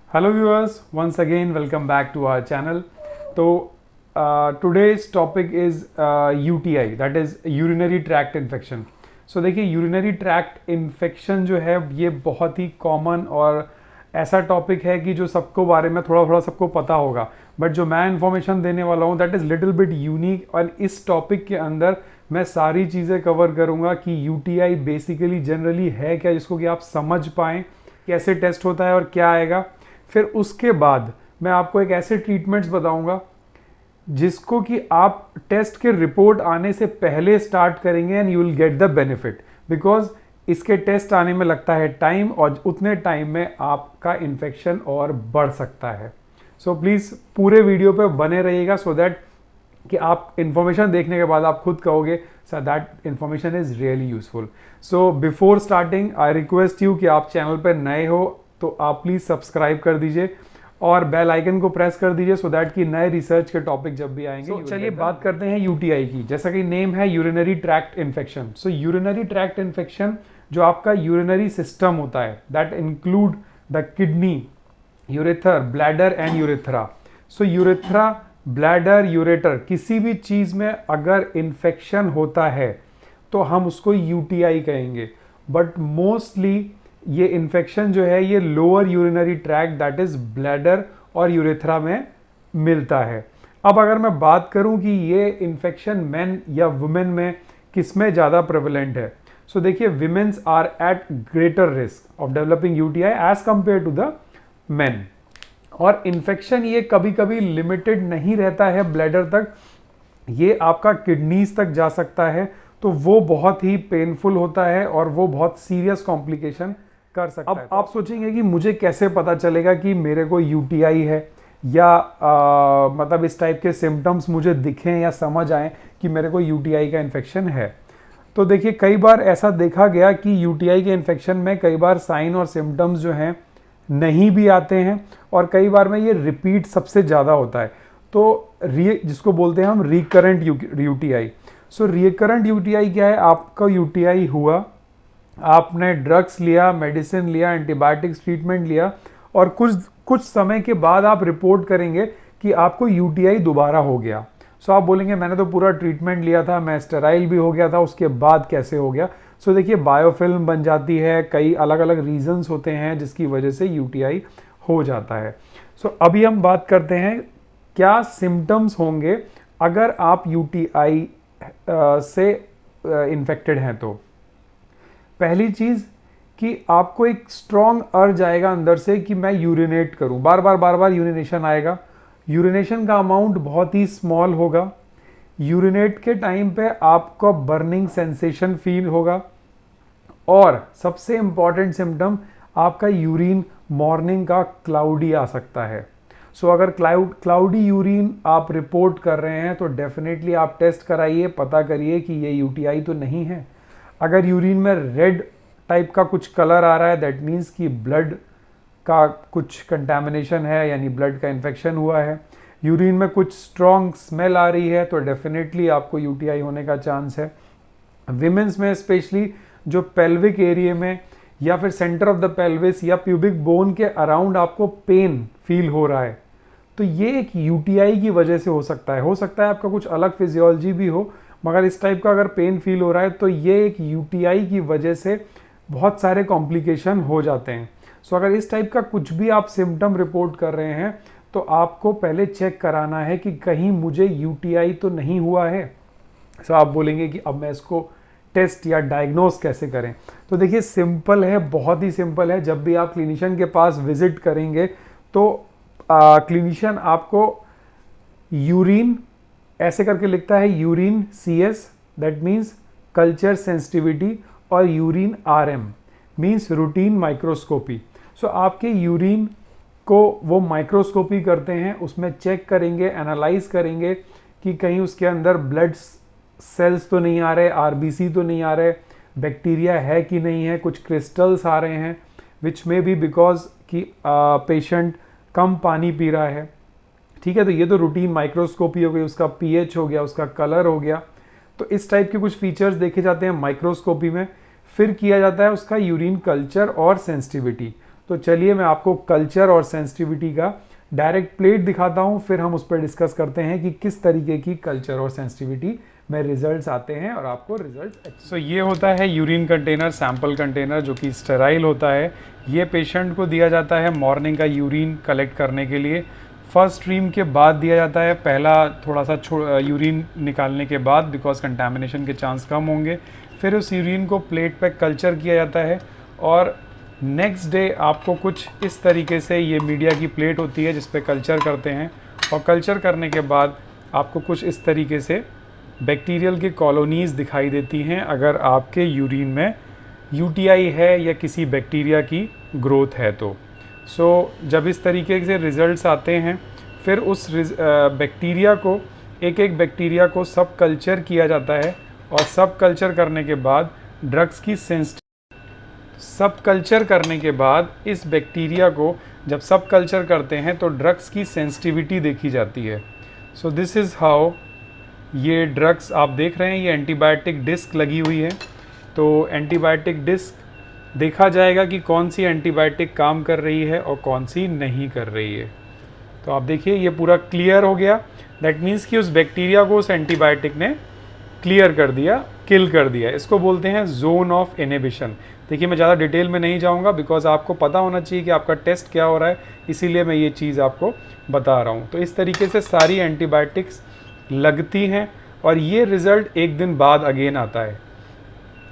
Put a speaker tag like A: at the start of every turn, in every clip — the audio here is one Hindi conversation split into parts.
A: Hello viewers, once again welcome back to our channel. So today's topic is UTI, that is urinary tract infection. So देखिए यूरिनरी ट्रैक्ट इन्फेक्शन जो है ये बहुत ही कॉमन और ऐसा टॉपिक है कि जो सबको बारे में थोड़ा थोड़ा सबको पता होगा, बट जो मैं इंफॉर्मेशन देने वाला हूँ that is little bit unique. और इस टॉपिक के अंदर मैं सारी चीज़ें कवर करूँगा कि यूटीआई बेसिकली जनरली है क्या, जिसको कि आप समझ पाएँ, कैसे टेस्ट होता है और क्या आएगा। फिर उसके बाद मैं आपको एक ऐसे ट्रीटमेंट्स बताऊंगा जिसको कि आप टेस्ट के रिपोर्ट आने से पहले स्टार्ट करेंगे and you will get the benefit, because इसके टेस्ट आने में लगता है टाइम और उतने टाइम में आपका इन्फेक्शन और बढ़ सकता है। सो प्लीज़ पूरे वीडियो पे बने रहिएगा सो दैट कि आप इंफॉर्मेशन देखने के बाद आप खुद कहोगे sir that information is really useful. So before starting I request you कि आप चैनल पर नए हो तो आप प्लीज़ सब्सक्राइब कर दीजिए और बेल आइकन को प्रेस कर दीजिए सो दैट कि नए रिसर्च के टॉपिक जब भी आएंगे। चलिए बात करते हैं यूटीआई की। जैसा कि नेम है यूरिनरी ट्रैक्ट इन्फेक्शन। सो यूरिनरी ट्रैक्ट इन्फेक्शन जो आपका यूरिनरी सिस्टम होता है that include the kidney, ureter, bladder and urethra. So urethra, bladder, ureter किसी भी चीज में अगर इन्फेक्शन होता है तो हम उसको यूटीआई कहेंगे, बट मोस्टली ये इन्फेक्शन जो है ये lower urinary tract that is bladder और यूरेथ्रा में मिलता है। अब अगर मैं बात करूं कि ये इन्फेक्शन मेन या वुमेन में किसमें ज़्यादा प्रेवलेंट है, सो देखिए womens are at greater risk of developing UTI as compare to the men. और इन्फेक्शन ये कभी कभी लिमिटेड नहीं रहता है ब्लैडर तक, ये आपका किडनीज तक जा सकता है, तो वो बहुत ही पेनफुल होता है और वो बहुत सीरियस कॉम्प्लिकेशन कर सकता है। अब आप सोचेंगे कि मुझे कैसे पता चलेगा कि मेरे को यूटीआई है या मतलब इस टाइप के सिम्टम्स मुझे दिखें या समझ आए कि मेरे को यूटीआई का इन्फेक्शन है। तो देखिए कई बार ऐसा देखा गया कि यूटीआई के इन्फेक्शन में कई बार साइन और सिम्टम्स जो हैं नहीं भी आते हैं और कई बार में ये रिपीट सबसे ज़्यादा होता है। तो जिसको बोलते हैं हम रिकरेंट यूटीआई। सो रिकरेंट यूटीआई क्या है, आपका यूटीआई हुआ, आपने ड्रग्स लिया, मेडिसिन लिया, एंटीबायोटिक्स ट्रीटमेंट लिया और कुछ समय के बाद आप रिपोर्ट करेंगे कि आपको यूटीआई दोबारा हो गया। सो आप बोलेंगे मैंने तो पूरा ट्रीटमेंट लिया था, मैं स्टेराइल भी हो गया था, उसके बाद कैसे हो गया। सो देखिए बायोफिल्म बन जाती है, कई अलग अलग रीजंस होते हैं जिसकी वजह से यूटीआई हो जाता है। सो अभी हम बात करते हैं क्या सिम्टम्स होंगे अगर आप यूटीआई से इन्फेक्टेड हैं। तो पहली चीज कि आपको एक स्ट्रॉन्ग अर्ज आएगा अंदर से कि मैं यूरिनेट करूं, बार बार यूरिनेशन आएगा। यूरिनेशन का अमाउंट बहुत ही स्मॉल होगा। यूरिनेट के टाइम पे आपको बर्निंग सेंसेशन फील होगा और सबसे इंपॉर्टेंट सिम्टम आपका यूरिन मॉर्निंग का क्लाउडी आ सकता है। सो अगर क्लाउडी यूरिन आप रिपोर्ट कर रहे हैं तो डेफिनेटली आप टेस्ट कराइए, पता करिए कि ये यूटीआई तो नहीं है। अगर यूरिन में रेड टाइप का कुछ कलर आ रहा है दैट मीन्स कि ब्लड का कुछ कंटैमिनेशन है, यानी ब्लड का इन्फेक्शन हुआ है। यूरिन में कुछ स्ट्रॉन्ग स्मेल आ रही है तो डेफिनेटली आपको यूटीआई होने का चांस है। विमेंस में स्पेशली जो पेल्विक एरिया में या फिर सेंटर ऑफ द पेल्विस या प्यूबिक बोन के अराउंड आपको पेन फील हो रहा है तो ये एक यूटीआई की वजह से हो सकता है। हो सकता है आपका कुछ अलग फिजियोलॉजी भी हो, मगर इस टाइप का अगर पेन फील हो रहा है तो ये एक यूटीआई की वजह से बहुत सारे कॉम्प्लिकेशन हो जाते हैं। सो अगर इस टाइप का कुछ भी आप सिम्टम रिपोर्ट कर रहे हैं तो आपको पहले चेक कराना है कि कहीं मुझे यूटीआई तो नहीं हुआ है। सो आप बोलेंगे कि अब मैं इसको टेस्ट या डायग्नोस कैसे करें। तो देखिए सिंपल है, बहुत ही सिंपल है। जब भी आप क्लिनिशियन के पास विजिट करेंगे तो क्लिनिशियन आपको यूरिन ऐसे करके लिखता है, urine CS that means culture sensitivity और urine RM means routine microscopy. So आपके यूरिन को वो माइक्रोस्कोपी करते हैं, उसमें चेक करेंगे, एनालाइज करेंगे कि कहीं उसके अंदर ब्लड सेल्स तो नहीं आ रहे, RBC तो नहीं आ रहे, बैक्टीरिया है कि नहीं है, कुछ क्रिस्टल्स आ रहे हैं विच में बी बिकॉज कि पेशेंट कम पानी पी रहा है। ठीक है, तो ये तो रूटीन माइक्रोस्कोपी हो गई, उसका pH हो गया, उसका कलर हो गया। तो इस टाइप के कुछ फीचर्स देखे जाते हैं माइक्रोस्कोपी में। फिर किया जाता है उसका यूरिन कल्चर और सेंसिटिविटी। तो चलिए मैं आपको कल्चर और सेंसिटिविटी का डायरेक्ट प्लेट दिखाता हूँ, फिर हम उस पर डिस्कस करते हैं कि किस तरीके की कल्चर और सेंसिटिविटी में रिजल्ट्स आते हैं और आपको रिजल्ट्स। सो ये होता है यूरिन कंटेनर, सैंपल कंटेनर, जो कि स्टेराइल होता है। ये पेशेंट को दिया जाता है मॉर्निंग का यूरिन कलेक्ट करने के लिए। फर्स्ट स्ट्रीम के बाद दिया जाता है, पहला थोड़ा सा यूरिन निकालने के बाद, बिकॉज कंटामिनेशन के चांस कम होंगे। फिर उस यूरिन को प्लेट पे कल्चर किया जाता है और नेक्स्ट डे आपको कुछ इस तरीके से, ये मीडिया की प्लेट होती है जिस पे कल्चर करते हैं, और कल्चर करने के बाद आपको कुछ इस तरीके से बैक्टीरियल की कॉलोनीज़ दिखाई देती हैं अगर आपके यूरिन में यूटीआई है या किसी बैक्टीरिया की ग्रोथ है तो। जब इस तरीके से रिजल्ट्स आते हैं, फिर उस बैक्टीरिया को, एक एक बैक्टीरिया को सब कल्चर किया जाता है, और सब कल्चर करने के बाद ड्रग्स की सब कल्चर करने के बाद इस बैक्टीरिया को जब सब कल्चर करते हैं तो ड्रग्स की सेंसिटिविटी देखी जाती है। सो दिस इज़ हाउ ये ड्रग्स आप देख रहे हैं, ये एंटीबायोटिक डिस्क लगी हुई है। तो एंटीबायोटिक डिस्क देखा जाएगा कि कौन सी एंटीबायोटिक काम कर रही है और कौन सी नहीं कर रही है। तो आप देखिए ये पूरा क्लियर हो गया, दैट मीन्स कि उस बैक्टीरिया को उस एंटीबायोटिक ने क्लियर कर दिया, किल कर दिया। इसको बोलते हैं जोन ऑफ इनहिबिशन। देखिए मैं ज़्यादा डिटेल में नहीं जाऊंगा, बिकॉज आपको पता होना चाहिए कि आपका टेस्ट क्या हो रहा है, इसीलिए मैं ये चीज़ आपको बता रहा हूँ। तो इस तरीके से सारी एंटीबायोटिक्स लगती हैं और ये रिज़ल्ट एक दिन बाद अगेन आता है।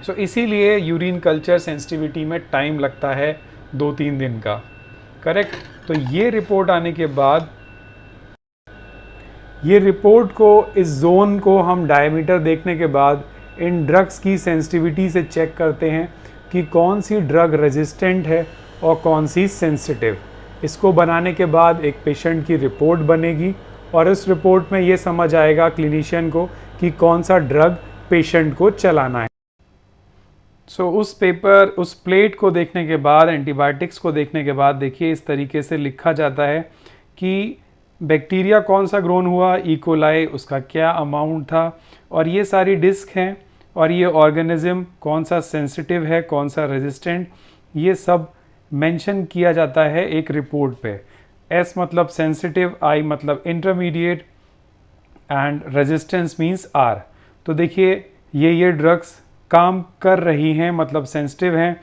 A: सो इसीलिए यूरिन कल्चर सेंसिटिविटी में टाइम लगता है 2-3 दिन का, करेक्ट। तो ये रिपोर्ट आने के बाद, ये रिपोर्ट को, इस जोन को हम डायमीटर देखने के बाद इन ड्रग्स की सेंसिटिविटी से चेक करते हैं कि कौन सी ड्रग रेजिस्टेंट है और कौन सी सेंसिटिव। इसको बनाने के बाद एक पेशेंट की रिपोर्ट बनेगी और इस रिपोर्ट में ये समझ आएगा क्लिनिशियन को कि कौन सा ड्रग पेशेंट को चलाना है। उस प्लेट को देखने के बाद, एंटीबायोटिक्स को देखने के बाद, देखिए इस तरीके से लिखा जाता है कि बैक्टीरिया कौन सा ग्रोन हुआ, इकोलाई उसका क्या अमाउंट था, और ये सारी डिस्क हैं, और ये ऑर्गेनिज्म कौन सा सेंसिटिव है, कौन सा रेजिस्टेंट, ये सब मेंशन किया जाता है एक रिपोर्ट पे। एस मतलब सेंसिटिव, आई मतलब intermediate, and resistance means R. तो देखिए ये ड्रग्स काम कर रही हैं, मतलब सेंसिटिव हैं,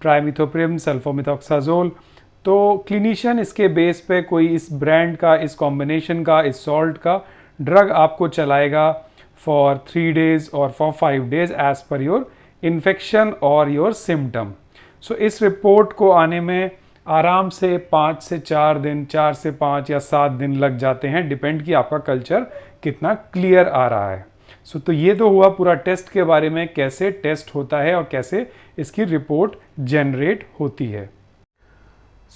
A: ट्राइमिथोप्रिम, सल्फोमिथोक्साजोल। तो क्लिनिशियन इसके बेस पे कोई इस ब्रांड का, इस कॉम्बिनेशन का, इस सॉल्ट का ड्रग आपको चलाएगा फॉर 3 days और for 5 days as per your infection और योर सिम्टम। सो इस रिपोर्ट को आने में आराम से 5 से 4 दिन, 4 से 5 या 7 दिन लग जाते हैं, डिपेंड कि आपका कल्चर कितना क्लियर आ रहा है। तो ये तो हुआ पूरा टेस्ट के बारे में, कैसे टेस्ट होता है और कैसे इसकी रिपोर्ट जनरेट होती है।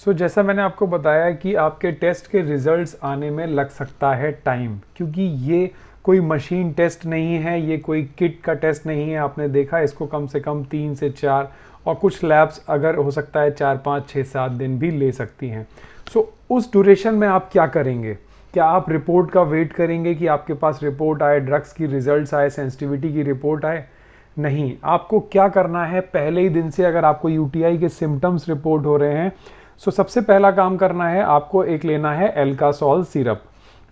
A: जैसा मैंने आपको बताया कि आपके टेस्ट के रिजल्ट्स आने में लग सकता है टाइम, क्योंकि ये कोई मशीन टेस्ट नहीं है, ये कोई किट का टेस्ट नहीं है। आपने देखा इसको कम से कम 3 से 4, और कुछ लैब्स अगर हो सकता है 4, 5, 6, 7 दिन भी ले सकती हैं। उस ड्यूरेशन में आप क्या करेंगे? क्या आप रिपोर्ट का वेट करेंगे कि आपके पास रिपोर्ट आए, ड्रग्स की रिजल्ट्स आए, सेंसिटिविटी की रिपोर्ट आए? नहीं, आपको क्या करना है, पहले ही दिन से अगर आपको यूटीआई के सिम्टम्स रिपोर्ट हो रहे हैं, सबसे पहला काम करना है, आपको एक लेना है एल्कासोल सिरप।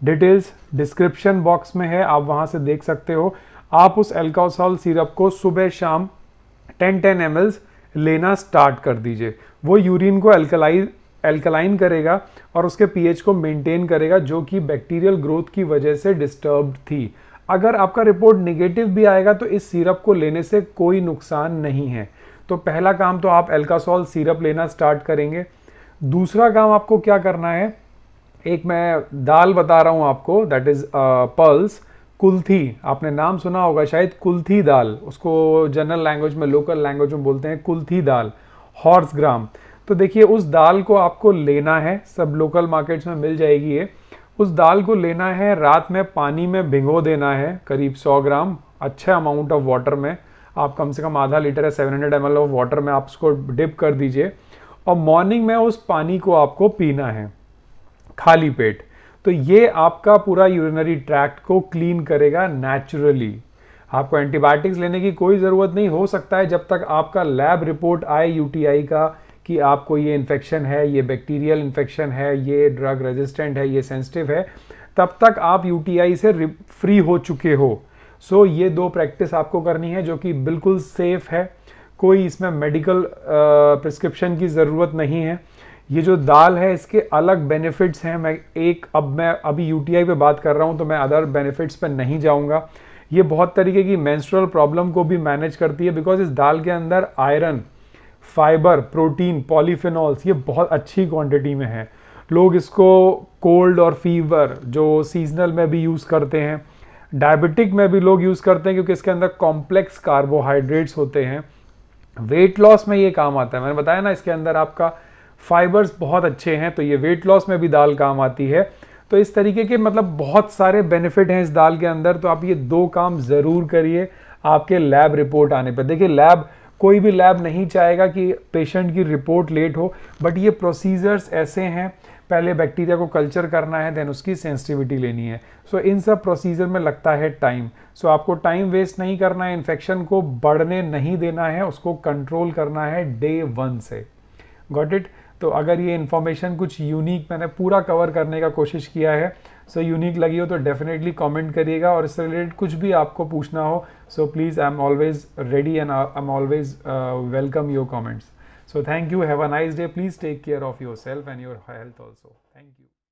A: डिटेल्स डिस्क्रिप्शन बॉक्स में है, आप वहां से देख सकते हो। आप उस एल्कासोल सिरप को सुबह शाम 10-10 ml लेना स्टार्ट कर दीजिए। वो यूरिन को एल्कलाइन करेगा और उसके पीएच को मेंटेन करेगा, जो कि बैक्टीरियल ग्रोथ की वजह से डिस्टर्ब्ड थी। अगर आपका रिपोर्ट नेगेटिव भी आएगा तो इस सिरप को लेने से कोई नुकसान नहीं है। तो पहला काम तो आप एल्कासोल सिरप लेना स्टार्ट करेंगे। दूसरा काम आपको क्या करना है, एक मैं दाल बता रहा हूं आपको, दैट इज पल्स, कुल्थी। आपने नाम सुना होगा शायद, कुल्थी दाल, उसको जनरल लैंग्वेज में, लोकल लैंग्वेज में बोलते हैं कुल्थी दाल, हॉर्स ग्राम। तो देखिए उस दाल को आपको लेना है, सब लोकल मार्केट्स में मिल जाएगी ये। उस दाल को लेना है, रात में पानी में भिगो देना है, करीब 100 ग्राम, अच्छे अमाउंट ऑफ वाटर में। आप कम से कम आधा लीटर या 700 ml ऑफ वाटर में आप उसको डिप कर दीजिए, और मॉर्निंग में उस पानी को आपको पीना है खाली पेट। तो ये आपका पूरा यूरिनरी ट्रैक्ट को क्लीन करेगा नेचुरली। आपको एंटीबायोटिक्स लेने की कोई ज़रूरत नहीं। हो सकता है जब तक आपका लैब रिपोर्ट आए यूटीआई का कि आपको ये इन्फेक्शन है, ये बैक्टीरियल इन्फेक्शन है, ये ड्रग रेजिस्टेंट है, ये सेंसिटिव है, तब तक आप यूटीआई से फ्री हो चुके हो। सो ये 2 प्रैक्टिस आपको करनी है जो कि बिल्कुल सेफ है, कोई इसमें मेडिकल प्रिस्क्रिप्शन की ज़रूरत नहीं है। ये जो दाल है इसके अलग बेनिफिट्स हैं, मैं अभी यूटीआई पे बात कर रहा हूँ तो मैं अदर बेनिफिट्स पे नहीं जाऊँगा। ये बहुत तरीके की मेंस्ट्रुअल प्रॉब्लम को भी मैनेज करती है, बिकॉज इस दाल के अंदर आयरन, फाइबर, प्रोटीन, पॉलीफिनॉल्स ये बहुत अच्छी क्वांटिटी में है। लोग इसको कोल्ड और फीवर जो सीजनल में भी यूज़ करते हैं, डायबिटिक में भी लोग यूज़ करते हैं क्योंकि इसके अंदर कॉम्प्लेक्स कार्बोहाइड्रेट्स होते हैं। वेट लॉस में ये काम आता है, मैंने बताया ना इसके अंदर आपका फाइबर्स बहुत अच्छे हैं, तो ये वेट लॉस में भी दाल काम आती है। तो इस तरीके के मतलब बहुत सारे बेनिफिट हैं इस दाल के अंदर, तो आप ये 2 काम ज़रूर करिए आपके लैब रिपोर्ट आने पर। देखिए लैब, कोई भी लैब नहीं चाहेगा कि पेशेंट की रिपोर्ट लेट हो, बट ये प्रोसीजर्स ऐसे हैं, पहले बैक्टीरिया को कल्चर करना है, देन उसकी सेंसिटिविटी लेनी है। सो इन सब प्रोसीजर में लगता है टाइम। सो आपको टाइम वेस्ट नहीं करना है, इन्फेक्शन को बढ़ने नहीं देना है, उसको कंट्रोल करना है डे 1 से। Got it? तो अगर ये इन्फॉर्मेशन कुछ यूनिक, मैंने पूरा कवर करने का कोशिश किया है, सो यूनिक लगी हो तो डेफिनेटली कमेंट करिएगा, और इससे रिलेटेड कुछ भी आपको पूछना हो so please, I am always ready and I am always welcome your comments. So thank you. Have a nice day. Please take care of yourself and your health also. Thank you.